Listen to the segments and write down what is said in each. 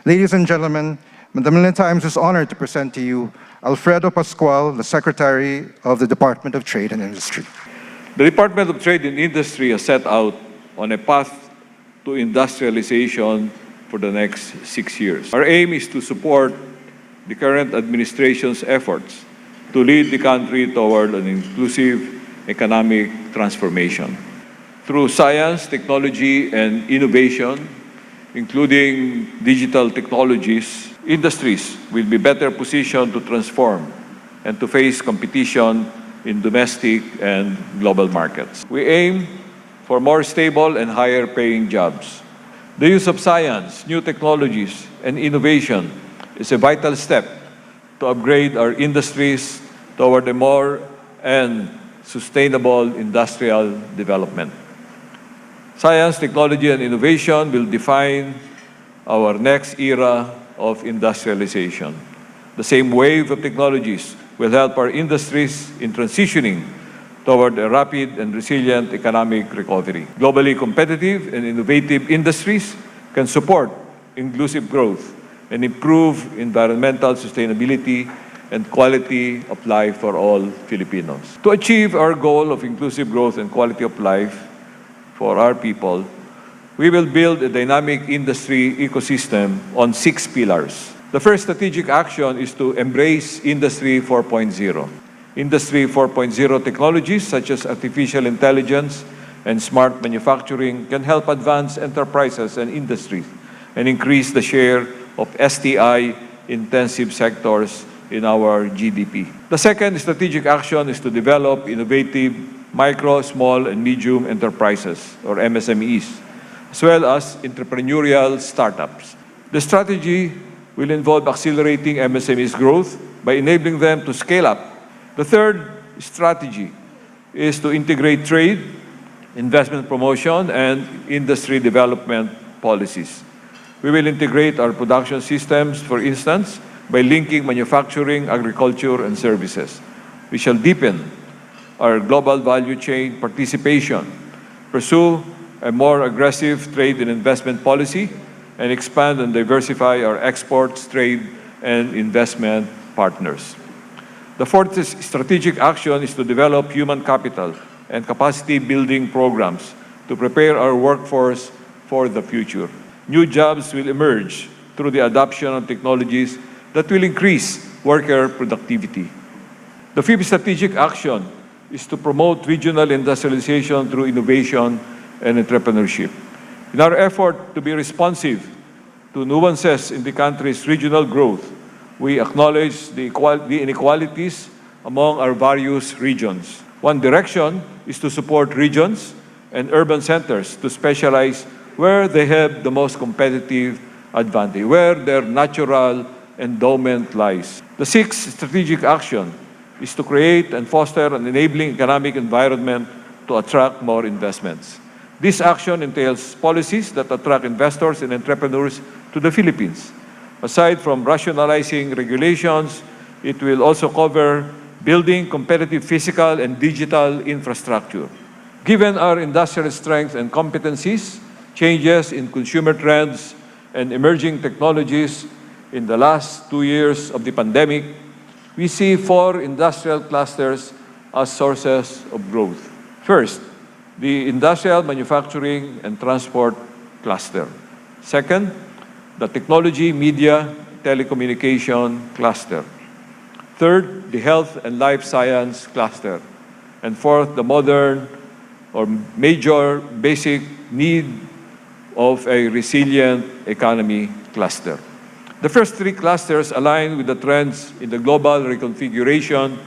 Ladies and gentlemen, the Manila Times is honored to present to you Alfredo Pascual, the Secretary of the Department of Trade and Industry. The Department of Trade and Industry has set out on a path to industrialization for the next 6 years. Our aim is to support the current administration's efforts to lead the country toward an inclusive economic transformation. Through science, technology, and innovation, including digital technologies, industries will be better positioned to transform and to face competition in domestic and global markets. We aim for more stable and higher-paying jobs. The use of science, new technologies, and innovation is a vital step to upgrade our industries toward a more and sustainable industrial development. Science, technology, and innovation will define our next era of industrialization. The same wave of technologies will help our industries in transitioning toward a rapid and resilient economic recovery. Globally competitive and innovative industries can support inclusive growth and improve environmental sustainability and quality of life for all Filipinos. To achieve our goal of inclusive growth and quality of life for our people, we will build a dynamic industry ecosystem on 6 pillars. The first strategic action is to embrace Industry 4.0. Industry 4.0 technologies such as artificial intelligence and smart manufacturing can help advance enterprises and industries and increase the share of STI-intensive sectors in our GDP. The second strategic action is to develop innovative micro, small, and medium enterprises, or MSMEs, as well as entrepreneurial startups. The strategy will involve accelerating MSMEs' growth by enabling them to scale up. The third strategy is to integrate trade, investment promotion, and industry development policies. We will integrate our production systems, for instance, by linking manufacturing, agriculture, and services. We shall deepen our global value chain participation, pursue a more aggressive trade and investment policy, and expand and diversify our exports, trade, and investment partners. The fourth strategic action is to develop human capital and capacity building programs to prepare our workforce for the future. New jobs will emerge through the adoption of technologies that will increase worker productivity. The fifth strategic action is to promote regional industrialization through innovation and entrepreneurship. In our effort to be responsive to nuances in the country's regional growth, we acknowledge the inequalities among our various regions. One direction is to support regions and urban centers to specialize where they have the most competitive advantage, where their natural endowment lies. The sixth strategic action is to create and foster an enabling economic environment to attract more investments. This action entails policies that attract investors and entrepreneurs to the Philippines. Aside from rationalizing regulations, it will also cover building competitive physical and digital infrastructure. Given our industrial strength and competencies, changes in consumer trends, and emerging technologies in the last 2 years of the pandemic, we see 4 industrial clusters as sources of growth. First, the industrial manufacturing and transport cluster. Second, the technology, media, telecommunication cluster. Third, the health and life science cluster. And fourth, the modern or major basic need of a resilient economy cluster. The first 3 clusters align with the trends in the global reconfiguration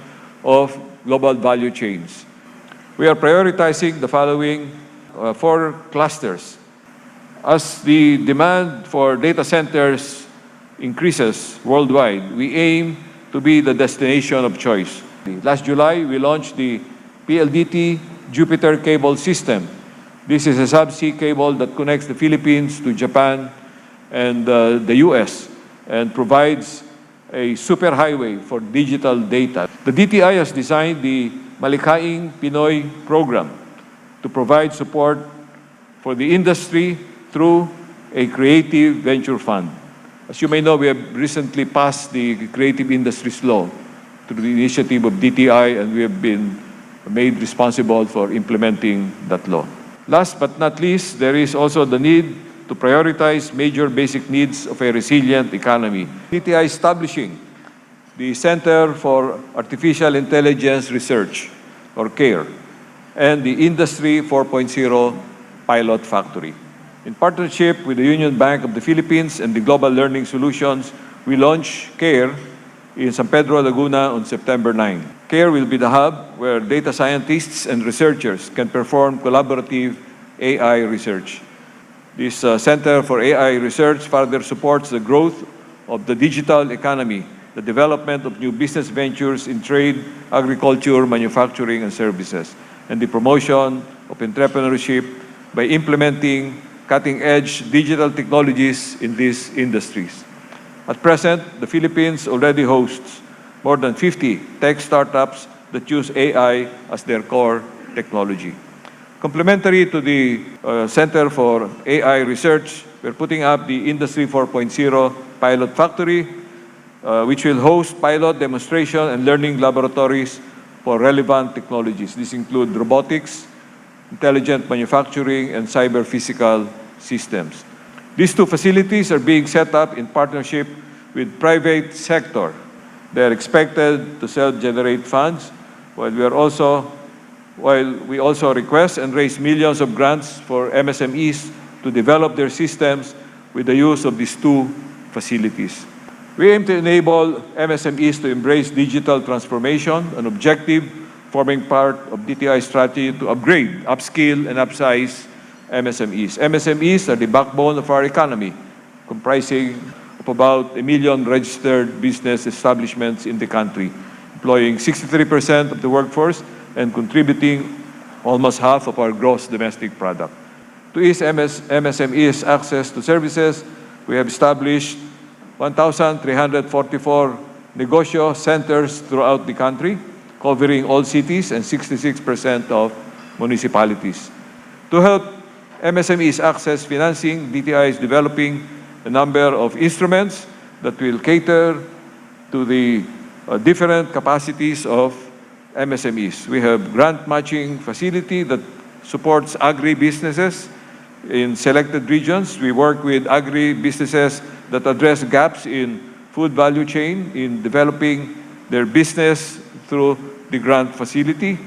of global value chains. We are prioritizing the following 4 clusters. As the demand for data centers increases worldwide, we aim to be the destination of choice. Last July, we launched the PLDT Jupiter cable system. This is a subsea cable that connects the Philippines to Japan and the US and provides a superhighway for digital data. The DTI has designed the Malikhaing Pinoy program to provide support for the industry through a creative venture fund. As you may know, we have recently passed the Creative Industries Law through the initiative of DTI, and we have been made responsible for implementing that law. Last but not least, there is also the need to prioritize major basic needs of a resilient economy. DTI establishing the Center for Artificial Intelligence Research, or CARE, and the Industry 4.0 Pilot Factory. In partnership with the Union Bank of the Philippines and the Global Learning Solutions, we launched CARE in San Pedro, Laguna on September 9. CARE will be the hub where data scientists and researchers can perform collaborative AI research. This Center for AI Research further supports the growth of the digital economy, the development of new business ventures in trade, agriculture, manufacturing, and services, and the promotion of entrepreneurship by implementing cutting-edge digital technologies in these industries. At present, the Philippines already hosts more than 50 tech startups that use AI as their core technology. Complementary to the Center for AI Research, we're putting up the Industry 4.0 Pilot Factory, which will host pilot demonstration and learning laboratories for relevant technologies. These include robotics, intelligent manufacturing, and cyber-physical systems. These two facilities are being set up in partnership with private sector. They are expected to self-generate funds, while we also request and raise millions of grants for MSMEs to develop their systems with the use of these two facilities. We aim to enable MSMEs to embrace digital transformation, an objective forming part of DTI's strategy to upgrade, upskill, and upsize MSMEs. MSMEs are the backbone of our economy, comprising of about 1 million registered business establishments in the country, employing 63% of the workforce and contributing almost half of our gross domestic product. To ease MSMEs access to services, we have established 1,344 negosyo centers throughout the country, covering all cities and 66% of municipalities. To help MSMEs access financing, DTI is developing a number of instruments that will cater to the different capacities of MSMEs. We have grant matching facility that supports agri-businesses in selected regions. We work with agri-businesses that address gaps in food value chain in developing their business through the grant facility.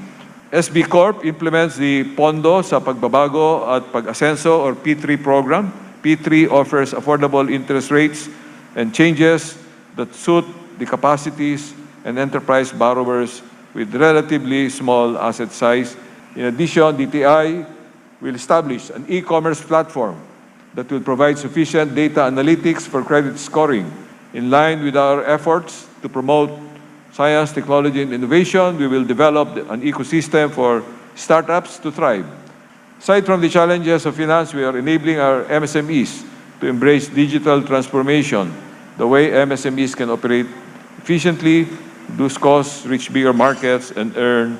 SB Corp implements the Pondo sa Pagbabago at Pag-asenso or P3 program. P3 offers affordable interest rates and changes that suit the capacities and enterprise borrowers with relatively small asset size. In addition, DTI will establish an e-commerce platform that will provide sufficient data analytics for credit scoring. In line with our efforts to promote science, technology, and innovation, we will develop an ecosystem for startups to thrive. Aside from the challenges of finance, we are enabling our MSMEs to embrace digital transformation, the way MSMEs can operate efficiently, reduce costs, reach bigger markets, and earn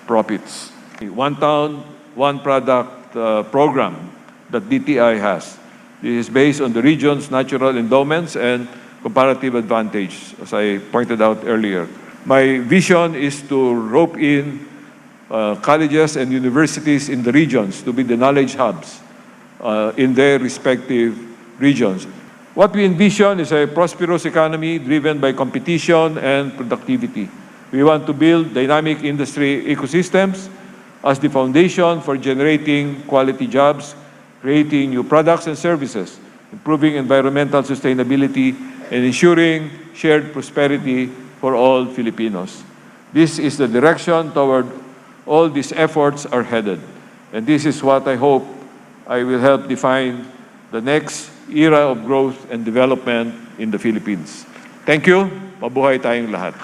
profits. One town, one product program that DTI has. This is based on the region's natural endowments and comparative advantage, as I pointed out earlier. My vision is to rope in colleges and universities in the regions to be the knowledge hubs in their respective regions. What we envision is a prosperous economy driven by competition and productivity. We want to build dynamic industry ecosystems as the foundation for generating quality jobs, creating new products and services, improving environmental sustainability, and ensuring shared prosperity for all Filipinos. This is the direction toward all these efforts are headed. And this is what I hope I will help define the next era of growth and development in the Philippines. Thank you. Mabuhay tayong lahat.